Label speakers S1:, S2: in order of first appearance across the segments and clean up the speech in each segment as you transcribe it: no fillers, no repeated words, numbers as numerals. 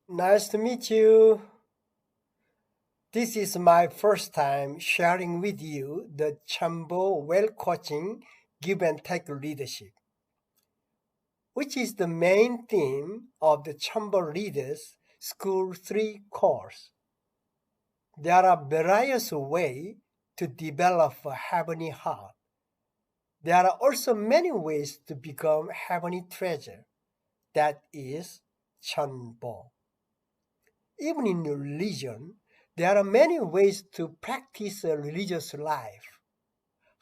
S1: Nice to meet you. This is my first time sharing with you the Chambo Well Coaching Give and Take Leadership, which is the main theme of the Chambo Leaders School 3 course. There are various ways to develop a heavenly heart. There are also many ways to become heavenly treasure. That is Chambo. Even in religion, there are many ways to practice a religious life.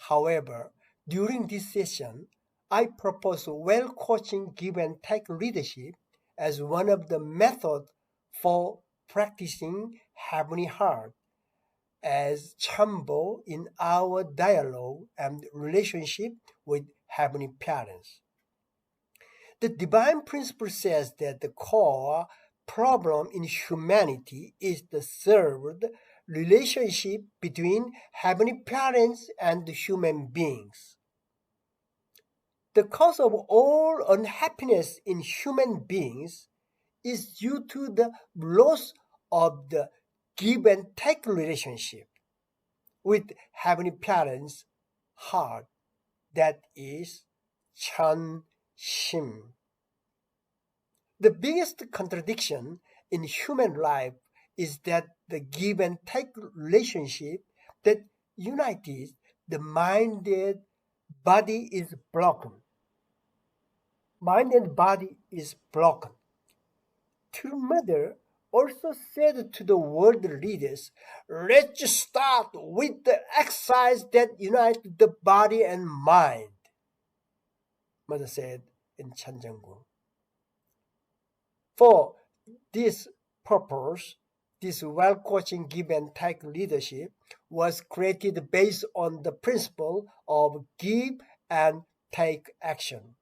S1: However, during this session, I propose well coaching give and take leadership as one of the methods for practicing heavenly heart as chambo in our dialogue and relationship with heavenly parents. The divine principle says that the core problem in humanity is the served relationship between heavenly parents and human beings. The cause of all unhappiness in human beings is due to the loss of the give and take relationship with heavenly parents' heart, that is Chan Shim. The biggest contradiction in human life is that the give and take relationship that unites the mind and body is broken. Mind and body is broken. True Mother also said to the world leaders, let's start with the exercise that unites the body and mind. Mother said in Chanjangun. For this purpose, this well coaching give and take leadership was created based on the principle of give and take action.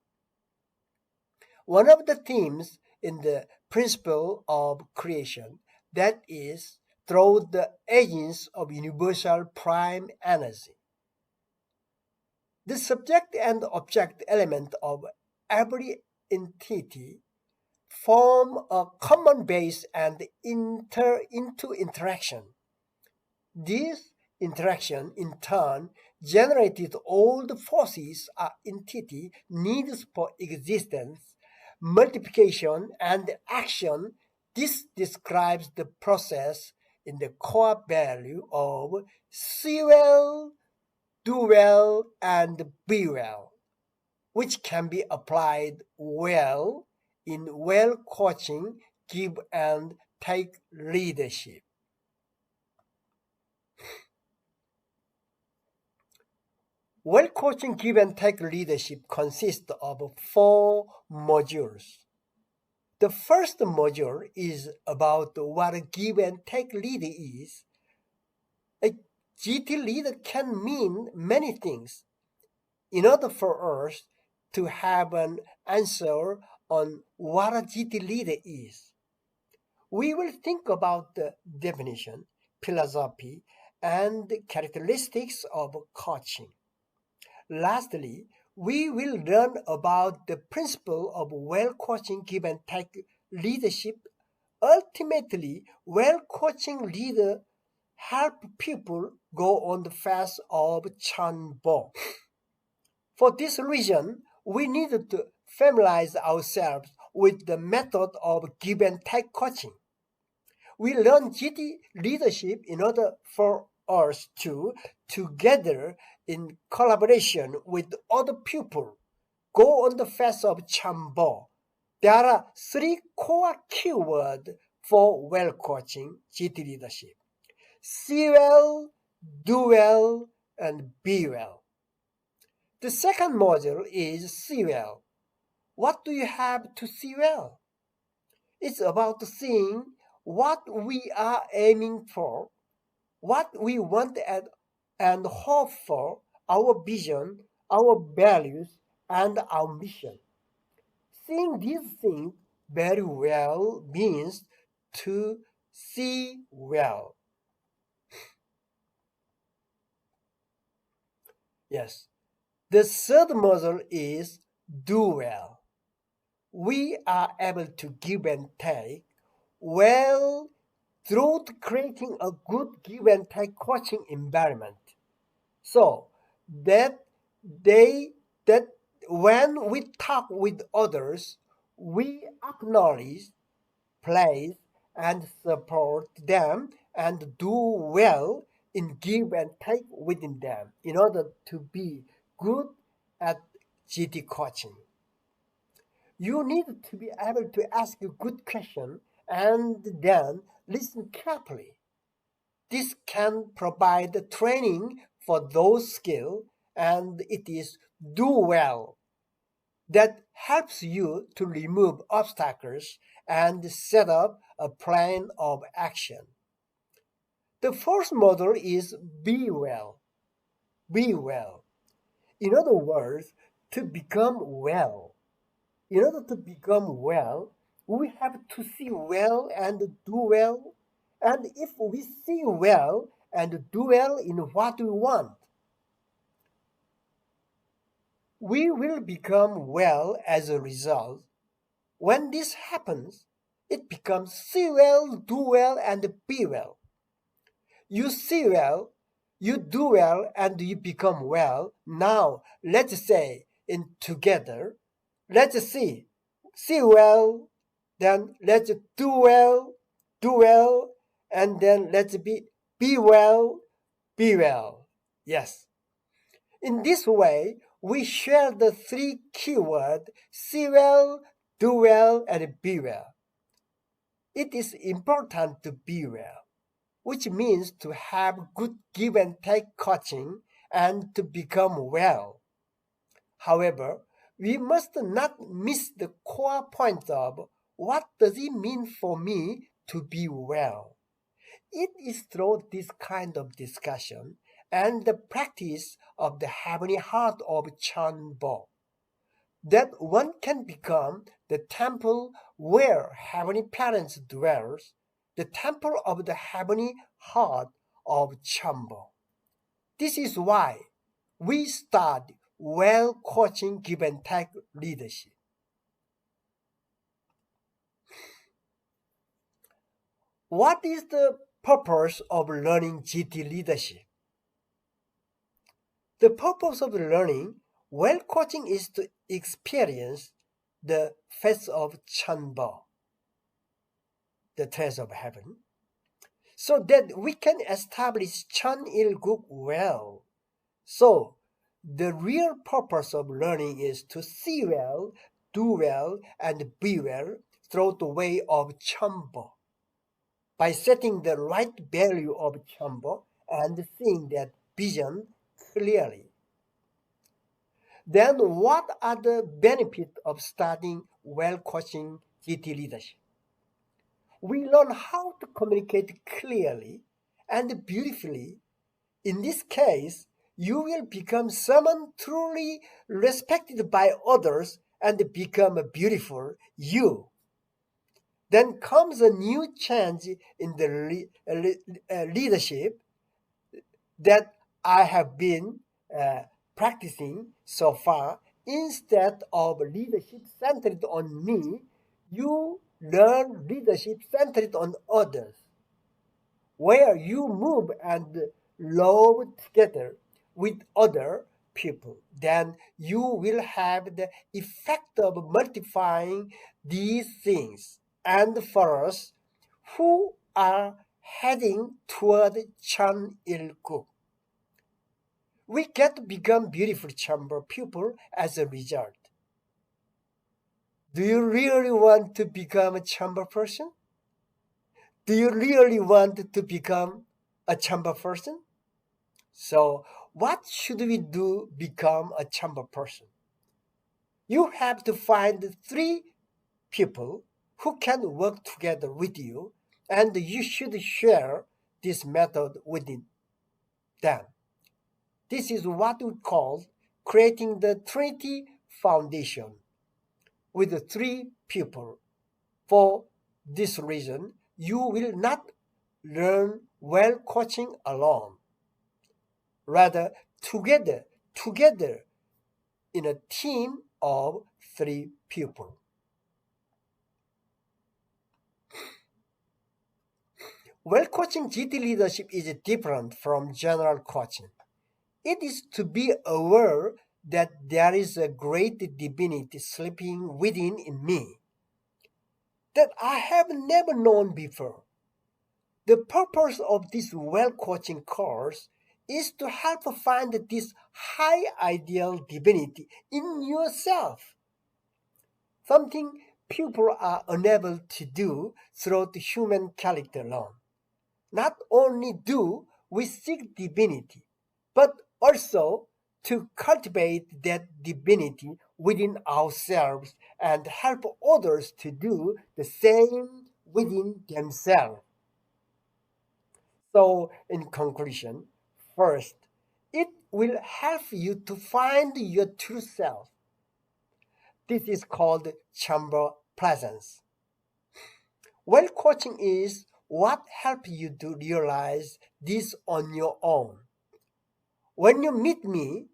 S1: One of the themes in the principle of creation, that is, through the agents of universal prime energy. The subject and object element of every entity form a common base and enter into interaction. This interaction, in turn, generated all the forces an entity needs for existence, multiplication, and action. This describes the process in the core value of see well, do well, and be well, which can be applied well in well coaching, give and take leadership. Well coaching, give and take leadership consists of 4 modules. The first module is about what a give and take leader is. A GT leader can mean many things. In order for us to have an answer on what a GT leader is, we will think about the definition, philosophy, and characteristics of coaching. Lastly, we will learn about the principle of well coaching give and take leadership. Ultimately, well coaching leader help people go on the path of Chanbo. For this reason, we need to familiarize ourselves with the method of give and take coaching. We learn GT leadership in order for us to, together in collaboration with other people, go on the path of Chambo. There are 3 core keywords for well coaching GT leadership. See well, do well, and be well. The second module is see well. What do you have to see well? It's about seeing what we are aiming for, what we want and hope for, our vision, our values, and our mission. Seeing these things very well means to see well. Yes. The third module is do well. We are able to give and take well through creating a good give and take coaching environment, so that they that when we talk with others, we acknowledge, praise, and support them and do well in give and take within them in order to be good at GT coaching. You need to be able to ask a good question and then listen carefully. This can provide training for those skills, and it is do well that helps you to remove obstacles and set up a plan of action. The first model is be well. Be well. In other words, to become well. In order to become well, we have to see well and do well. And if we see well and do well in what we want, we will become well as a result. When this happens, it becomes see well, do well, and be well. You see well, you do well, and you become well. Now, let's say in together, let's see well, then let's do well, and then let's be well, be well. Yes. In this way, we share the three keywords see well, do well, and be well. It is important to be well, which means to have good give and take coaching and to become well. However, we must not miss the core point of what does it mean for me to be well. It is through this kind of discussion and the practice of the heavenly heart of Chanbo that one can become the temple where heavenly parents dwells, the temple of the heavenly heart of Chanbo. This is why we start well coaching give and take leadership. What is the purpose of learning GT leadership? The purpose of learning well coaching is to experience the face of Chanbo, the treasure of heaven, so that we can establish Chan Il Guk well. So, the real purpose of learning is to see well, do well, and be well through the way of Chanbo. By setting the right value of Chanbo and seeing that vision clearly. Then what are the benefits of studying well coaching GT leadership? We learn how to communicate clearly and beautifully. In this case, you will become someone truly respected by others and become a beautiful you. Then comes a new change in the leadership that I have been practicing so far. Instead of leadership centered on me, you learn leadership centered on others, where you move and love together with other people. Then you will have the effect of multiplying these things. And for us who are heading toward Chan Il Guk, we get to become beautiful chamber people as a result. Do you really want to become a chamber person? Do you really want to become a chamber person? So, what should we do become a chamber person? You have to find three people who can work together with you, and you should share this method with them. This is what we call creating the Trinity Foundation with the three people. For this reason, you will not learn well coaching alone. Rather, together in a team of three people. Well coaching GT leadership is different from general coaching. It is to be aware that there is a great divinity sleeping within in me that I have never known before. The purpose of this well coaching course is to help find this high ideal divinity in yourself, something people are unable to do through the human character alone. Not only do we seek divinity, but also to cultivate that divinity within ourselves and help others to do the same within themselves. So, in conclusion, first, it will help you to find your true self. This is called chamber presence. Well coaching is what helps you to realize this on your own. When you meet me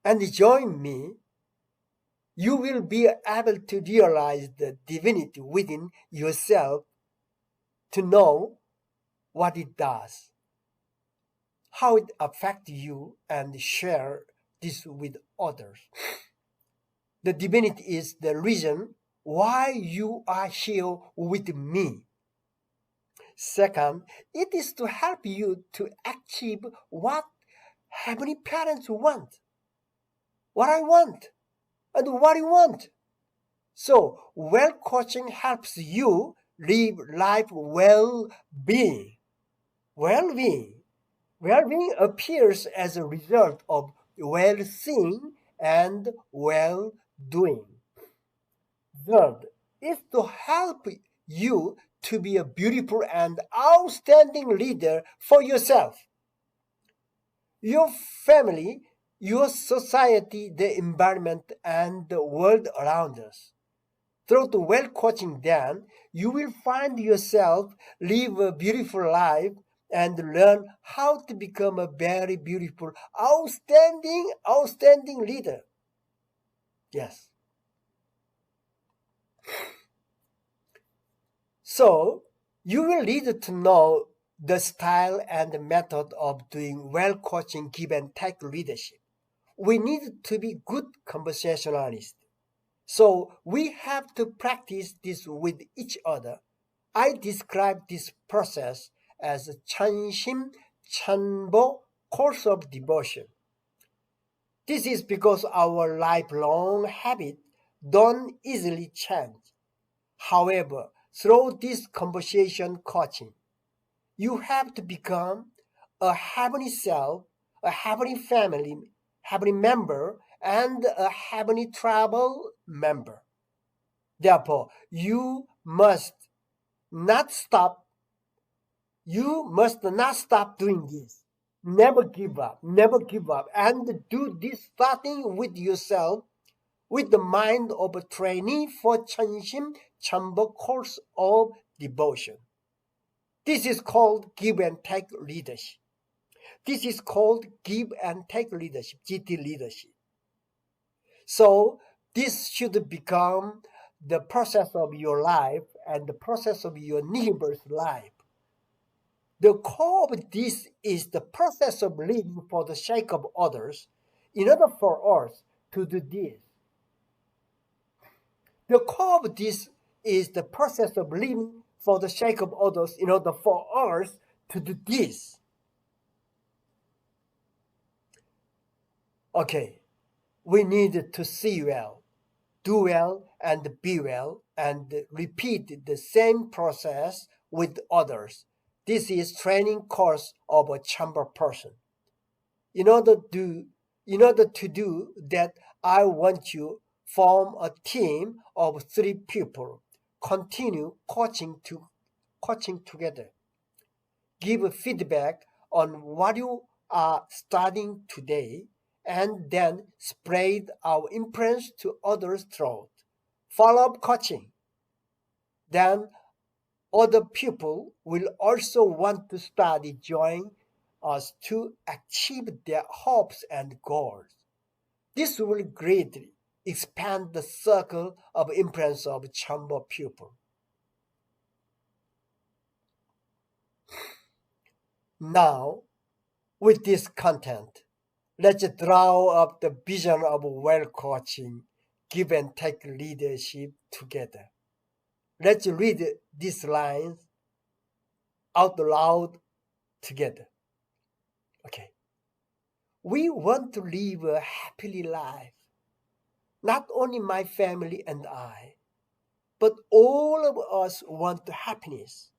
S1: and join me, you will be able to realize the divinity within yourself to know what it does, how it affects you, and share this with others. The divinity is the reason why you are here with me. Second, it is to help you to achieve what heavenly parents want, what I want, and what you want. So, well coaching helps you live life well-being. Well-being. Well-being appears as a result of well-seeing and well-doing. Third is to help you to be a beautiful and outstanding leader for yourself, your family, your society, the environment, and the world around us. Through the well coaching, then you will find yourself live a beautiful life and learn how to become a very beautiful, outstanding leader. Yes. So you will need to know the style and the method of doing well coaching give and take leadership. We need to be good conversationalists. So we have to practice this with each other. I describe this process as Chanshim Chanbo course of devotion. This is because our lifelong habits don't easily change. However, through this conversation coaching, you have to become a heavenly self, a heavenly family, heavenly member, and a heavenly tribal member. Therefore, not stop, you must not stop doing this. Never give up, and do this starting with yourself, with the mind of a trainee for Chanshim Chamber course of devotion. This is called give and take leadership. This is called give and take leadership, GT leadership. So this should become the process of your life and the process of your neighbor's life. The core of this is the process of living for the sake of others. In order for us to do this, the core of this is the process of living for the sake of others in order for us to do this. Okay, we need to see well, do well, and be well, and repeat the same process with others. This is training course of a chamber person. In order to do that, I want you form a team of 3 people. Continue coaching together. Give feedback on what you are studying today, and then spread our influence to others through follow-up coaching. Then other people will also want to study join us to achieve their hopes and goals. This will greatly expand the circle of influence of chamber people. Now, with this content, let's draw up the vision of well coaching, give and take leadership together. Let's read these lines out loud together. Okay. We want to live a happy life. Not only my family and I, but all of us want happiness.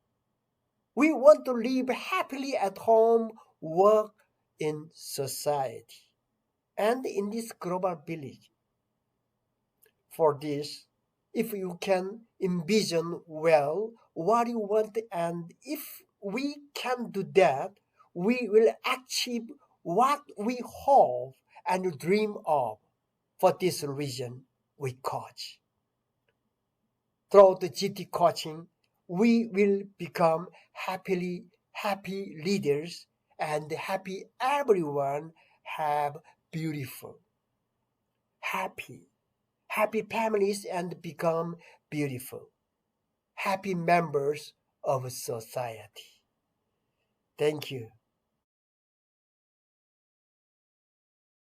S1: We want to live happily at home, work, in society, and in this global village. For this, if you can envision well what you want, and if we can do that, we will achieve what we hope and dream of. For this reason, we coach. Through the GT coaching, we will become happy leaders, and happy everyone have beautiful, happy, happy families, and become beautiful, happy members of society. Thank you.